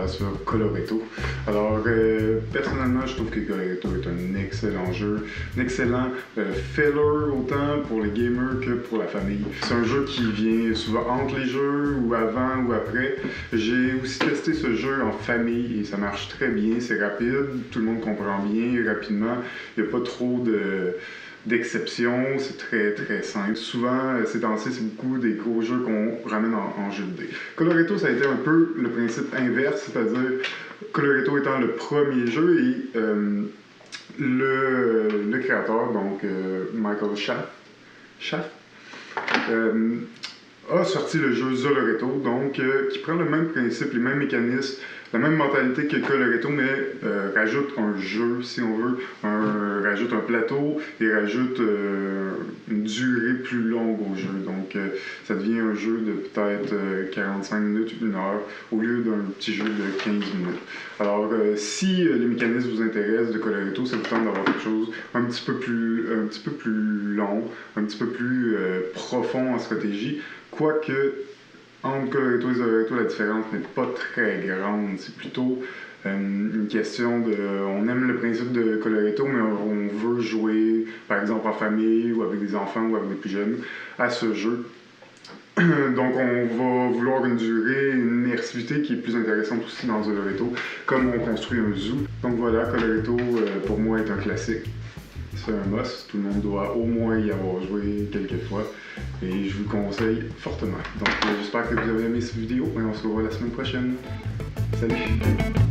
sur Coloretto. Alors, personnellement, je trouve que Coloretto est un excellent jeu, un excellent filler autant pour les gamers que pour la famille. C'est un jeu qui vient souvent entre les jeux ou avant ou après. J'ai aussi testé ce jeu en famille et ça marche très bien, c'est rapide, tout le monde comprend bien rapidement, il n'y a pas trop d'exceptions, c'est très simple. Souvent, ces temps-ci, c'est beaucoup des gros jeux qu'on ramène en jeu de dés. Coloretto, ça a été un peu le principe inverse, c'est-à-dire Coloretto étant le premier jeu et le créateur, donc Michael Schaff, a sorti le jeu Zoloretto, donc qui prend le même principe, les mêmes mécanismes, la même mentalité que Coloretto, mais rajoute un jeu, si on veut, rajoute un plateau et rajoute une durée plus longue au jeu. Donc ça devient un jeu de peut-être 45 minutes, 1 heure, au lieu d'un petit jeu de 15 minutes. Alors si les mécanismes vous intéressent de Coloretto, ça vous tente d'avoir quelque chose un petit peu plus long, un petit peu plus profond en stratégie, quoique entre Coloretto et Zoloretto, la différence n'est pas très grande. C'est plutôt une question de... On aime le principe de Coloretto, mais on veut jouer, par exemple, en famille ou avec des enfants ou avec des plus jeunes, à ce jeu. Donc on va vouloir une durée, une immersivité qui est plus intéressante aussi dans Zoloretto, comme on construit un zoo. Donc voilà, Coloretto, pour moi, est un classique. C'est un must, tout le monde doit au moins y avoir joué quelques fois et je vous le conseille fortement. Donc j'espère que vous avez aimé cette vidéo et on se revoit la semaine prochaine. Salut!